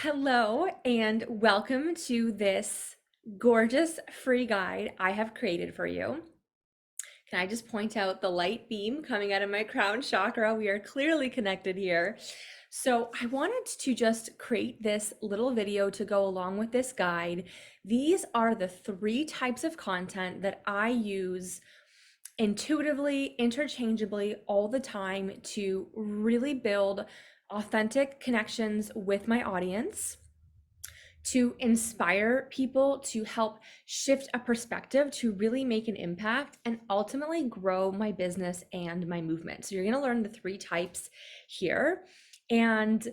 Hello, and welcome to this gorgeous free guide I have created for you. Can I just point out the light beam coming out of my crown chakra? We are clearly connected here. So, I wanted to just create this little video to go along with this guide. These are the three types of content that I use intuitively, interchangeably, all the time to really build authentic connections with my audience, to inspire people, to help shift a perspective, to really make an impact, and ultimately grow my business and my movement. So, you're going to learn the three types here. And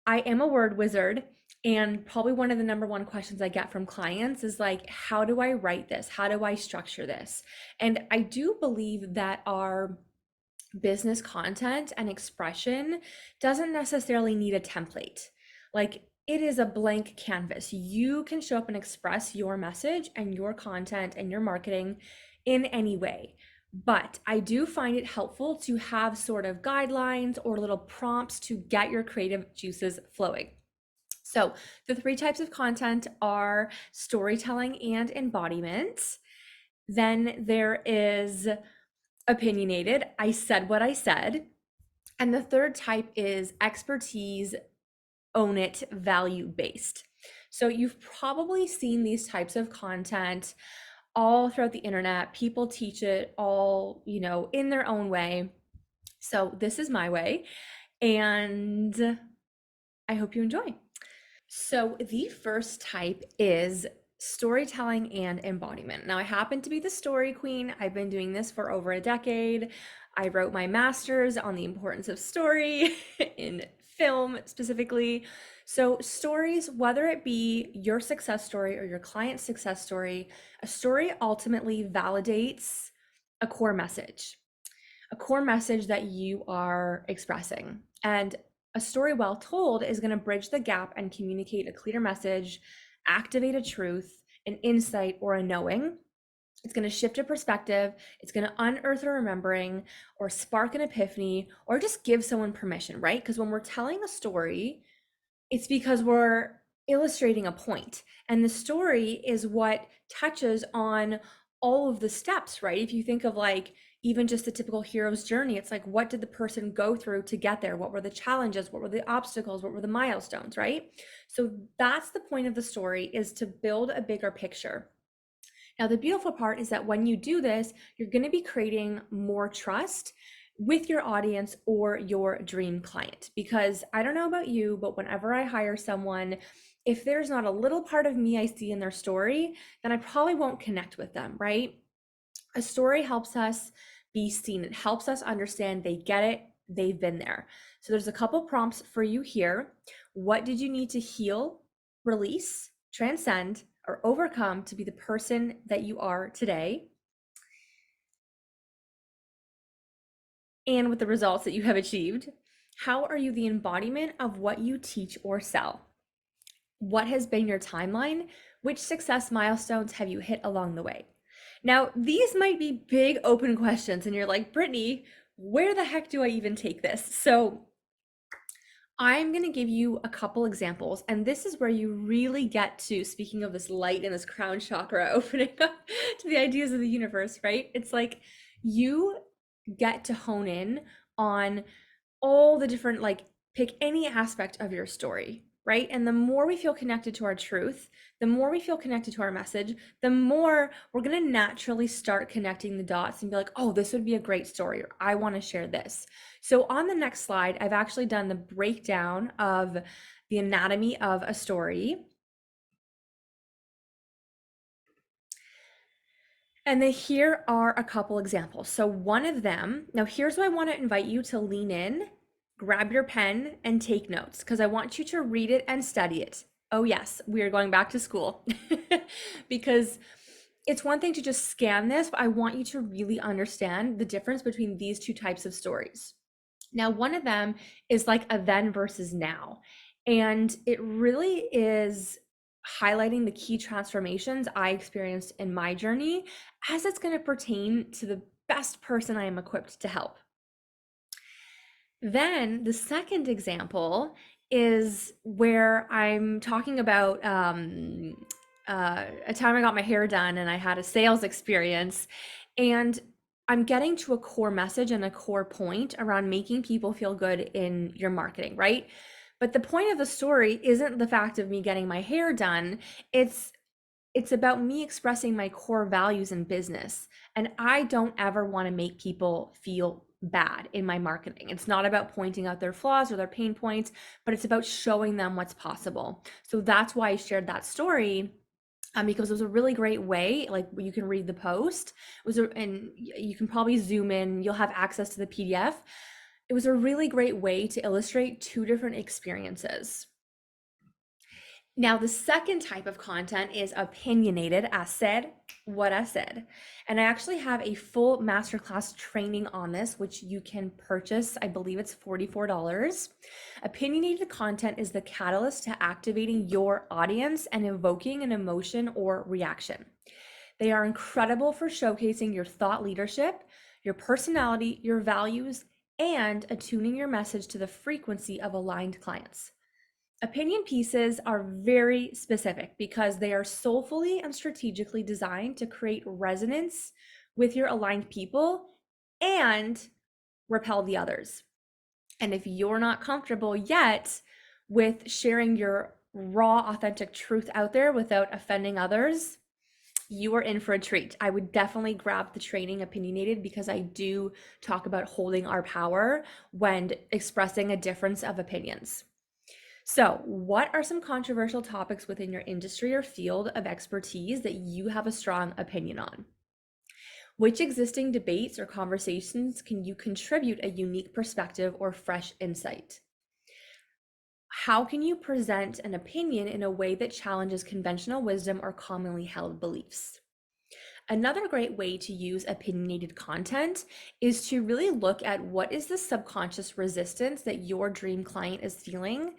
I am a word wizard. And probably one of the number one questions I get from clients is like, how do I write this? How do I structure this? And I do believe that our business content and expression doesn't necessarily need a template. Like, it is a blank canvas. You can show up and express your message and your content and your marketing in any way. But I do find it helpful to have sort of guidelines or little prompts to get your creative juices flowing. So, the three types of content are storytelling and embodiment. Then there is opinionated. I said what I said. And the third type is expertise, own it, value based. So you've probably seen these types of content all throughout the internet. People teach it all, in their own way. So this is my way, and I hope you enjoy. So the first type is storytelling and embodiment. Now, I happen to be the story queen. I've been doing this for over a decade. I wrote my master's on the importance of story in film specifically. So, stories, whether it be your success story or your client's success story, a story ultimately validates a core message that you are expressing. And a story well told is going to bridge the gap and communicate a clear message, activate a truth, an insight, or a knowing. It's going to shift a perspective. It's going to unearth a remembering or spark an epiphany or just give someone permission, right? Because when we're telling a story, it's because we're illustrating a point. And the story is what touches on all of the steps, right? If you think of like even just the typical hero's journey, it's like, what did the person go through to get there? What were the challenges? What were the obstacles? What were the milestones, right? So that's the point of the story, is to build a bigger picture. Now, the beautiful part is that when you do this, you're going to be creating more trust with your audience or your dream client. Because I don't know about you, but whenever I hire someone, if there's not a little part of me I see in their story, then I probably won't connect with them, right? A story helps us be seen. It helps us understand they get it, they've been there. So there's a couple prompts for you here. What did you need to heal, release, transcend, or overcome to be the person that you are today? And with the results that you have achieved, how are you the embodiment of what you teach or sell? What has been your timeline? Which success milestones have you hit along the way? Now, these might be big open questions, and you're like, Brittany, where the heck do I even take this? So I'm going to give you a couple examples, and this is where you really get to, speaking of this light and this crown chakra opening up to the ideas of the universe, right? It's like you get to hone in on all the different, like, pick any aspect of your story, right? And the more we feel connected to our truth, the more we feel connected to our message, the more we're going to naturally start connecting the dots and be like, oh, this would be a great story, or I want to share this. So on the next slide, I've actually done the breakdown of the anatomy of a story. And then here are a couple examples. So one of them, now here's what I want to invite you to lean in, grab your pen and take notes, because I want you to read it and study it. Oh yes, we are going back to school because it's one thing to just scan this, but I want you to really understand the difference between these two types of stories. Now, one of them is like a then versus now. And it really is highlighting the key transformations I experienced in my journey as it's going to pertain to the best person I am equipped to help. Then the second example is where I'm talking about a time I got my hair done and I had a sales experience, and I'm getting to a core message and a core point around making people feel good in your marketing, right? But the point of the story isn't the fact of me getting my hair done. It's it's about me expressing my core values in business. And I don't ever want to make people feel bad in my marketing. It's not about pointing out their flaws or their pain points, but it's about showing them what's possible. So that's why I shared that story. Because it was a really great way, like you can read the post. And you can probably zoom in. You'll have access to the PDF. It was a really great way to illustrate two different experiences. Now, the second type of content is opinionated, as said, what I said. And I actually have a full masterclass training on this, which you can purchase. I believe it's $44. Opinionated content is the catalyst to activating your audience and evoking an emotion or reaction. They are incredible for showcasing your thought leadership, your personality, your values, and attuning your message to the frequency of aligned clients. Opinion pieces are very specific because they are soulfully and strategically designed to create resonance with your aligned people and repel the others. And if you're not comfortable yet with sharing your raw, authentic truth out there without offending others, you are in for a treat. I would definitely grab the training Opinionated because I do talk about holding our power when expressing a difference of opinions. So, what are some controversial topics within your industry or field of expertise that you have a strong opinion on? Which existing debates or conversations can you contribute a unique perspective or fresh insight? How can you present an opinion in a way that challenges conventional wisdom or commonly held beliefs? Another great way to use opinionated content is to really look at what is the subconscious resistance that your dream client is feeling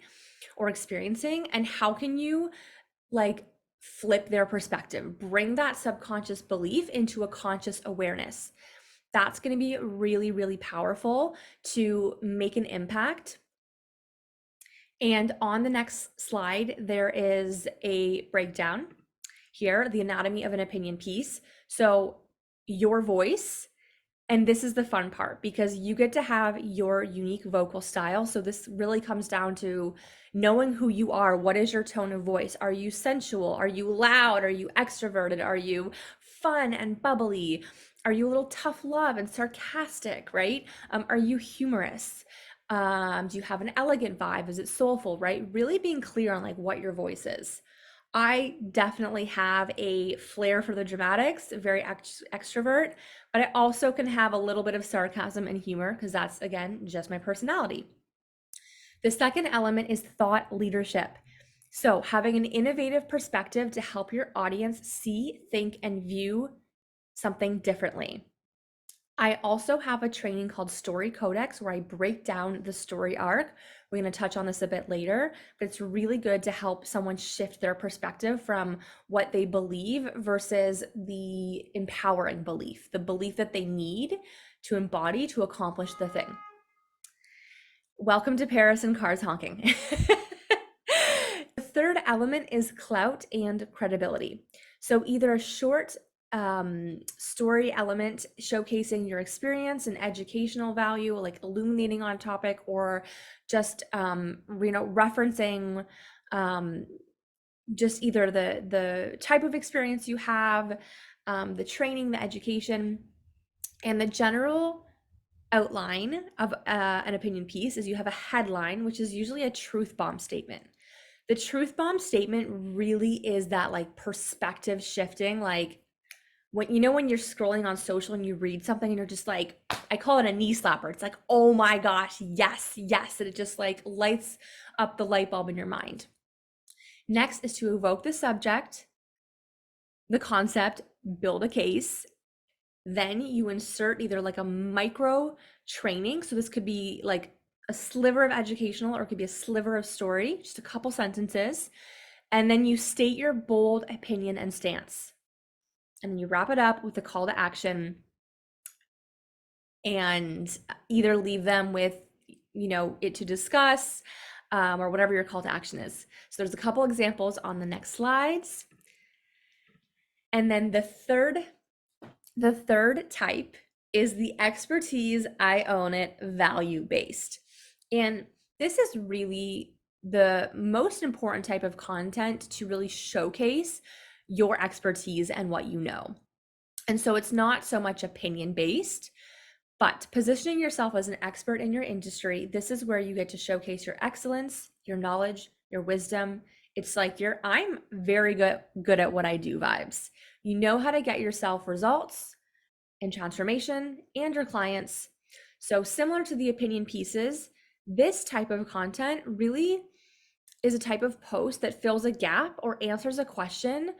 or experiencing, and how can you like flip their perspective, bring that subconscious belief into a conscious awareness. That's going to be really, really powerful to make an impact. And on the next slide, there is a breakdown here, the anatomy of an opinion piece. So your voice, and this is the fun part because you get to have your unique vocal style. So this really comes down to knowing who you are. What is your tone of voice? Are you sensual? Are you loud? Are you extroverted? Are you fun and bubbly? Are you a little tough love and sarcastic, right? Are you humorous? Do you have an elegant vibe? Is it soulful, right? Really being clear on like what your voice is. I definitely have a flair for the dramatics, very extrovert, but I also can have a little bit of sarcasm and humor because that's, again, just my personality. The second element is thought leadership. So, having an innovative perspective to help your audience see, think, and view something differently. I also have a training called Story Codex where I break down the story arc. We're going to touch on this a bit later, but it's really good to help someone shift their perspective from what they believe versus the empowering belief, the belief that they need to embody to accomplish the thing. Welcome to Paris and cars honking. The third element is clout and credibility. So either a short story element showcasing your experience and educational value, like illuminating on a topic, or just referencing just either the type of experience you have, the training, the education, and the general outline of an opinion piece is you have a headline, which is usually a truth bomb statement. The truth bomb statement really is that like perspective shifting, like when you're scrolling on social and you read something and you're just like, I call it a knee slapper. It's like, oh my gosh, yes, yes. And it just like lights up the light bulb in your mind. Next is to evoke the subject, the concept, build a case. Then you insert either like a micro training. So this could be like a sliver of educational, or it could be a sliver of story, just a couple sentences. And then you state your bold opinion and stance. And then you wrap it up with a call to action and either leave them with, it to discuss, or whatever your call to action is. So there's a couple examples on the next slides. And then the third type is the expertise, I own it, value-based. And this is really the most important type of content to really showcase your expertise and what you know. And so it's not so much opinion-based, but positioning yourself as an expert in your industry, this is where you get to showcase your excellence, your knowledge, your wisdom. It's like I'm very good at what I do vibes. You know how to get yourself results and transformation and your clients. So similar to the opinion pieces, this type of content really is a type of post that fills a gap or answers a question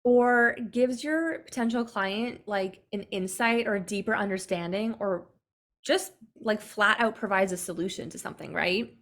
or gives your potential client like an insight or a deeper understanding, or just like flat out provides a solution to something, right?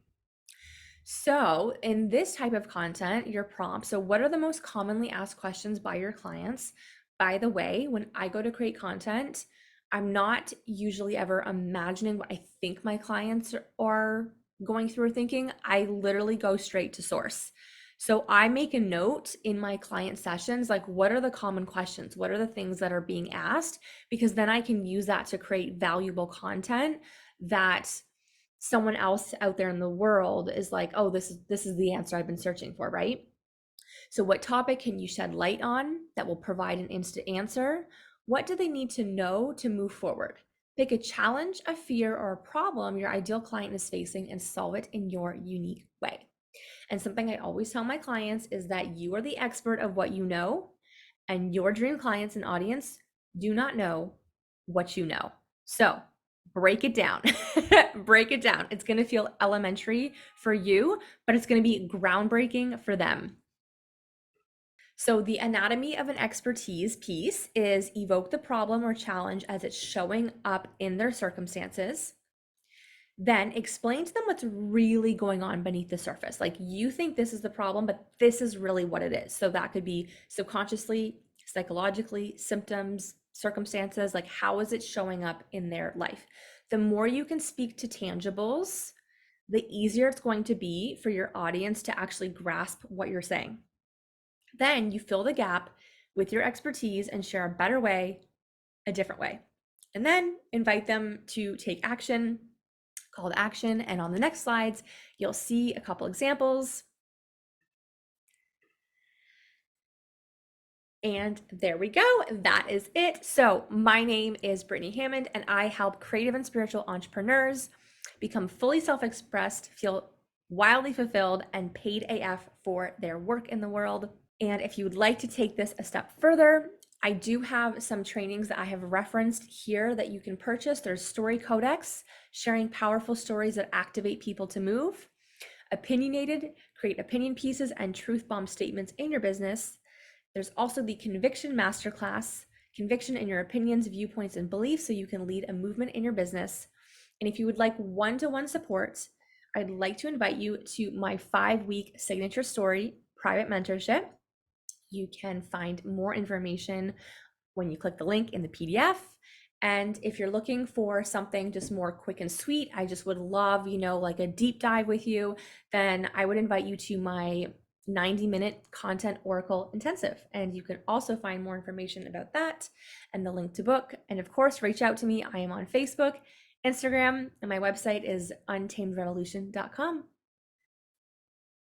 So in this type of content, your prompt, so what are the most commonly asked questions by your clients? By the way, when I go to create content, I'm not usually ever imagining what I think my clients are going through or thinking. I literally go straight to source. So I make a note in my client sessions, like what are the common questions? What are the things that are being asked? Because then I can use that to create valuable content that someone else out there in the world is like, oh, this is the answer I've been searching for, right? So what topic can you shed light on that will provide an instant answer? What do they need to know to move forward? Pick a challenge, a fear, or a problem your ideal client is facing and solve it in your unique way. And something I always tell my clients is that you are the expert of what you know, and your dream clients and audience do not know what you know. So break it down. Break it down. It's going to feel elementary for you, but it's going to be groundbreaking for them. So the anatomy of an expertise piece is evoke the problem or challenge as it's showing up in their circumstances. Then explain to them what's really going on beneath the surface. Like you think this is the problem, but this is really what it is. So that could be subconsciously, psychologically, symptoms, circumstances, like how is it showing up in their life? The more you can speak to tangibles, the easier it's going to be for your audience to actually grasp what you're saying. Then you fill the gap with your expertise and share a better way, a different way. And then invite them to take action, call to action. And on the next slides, you'll see a couple examples. And there we go. That is it. So my name is Brittany Hammond, and I help creative and spiritual entrepreneurs become fully self-expressed, feel wildly fulfilled, and paid AF for their work in the world. And if you would like to take this a step further, I do have some trainings that I have referenced here that you can purchase. There's Story Codex, sharing powerful stories that activate people to move. Opinionated, create opinion pieces and truth bomb statements in your business. There's also the Conviction Masterclass, conviction in your opinions, viewpoints, and beliefs so you can lead a movement in your business. And if you would like one-to-one support, I'd like to invite you to my 5-week signature story private mentorship. You can find more information when you click the link in the PDF. And if you're looking for something just more quick and sweet, I just would love, like a deep dive with you, then I would invite you to my 90-minute content Oracle intensive. And you can also find more information about that and the link to book. And of course, reach out to me. I am on Facebook, Instagram, and my website is untamedrevolution.com.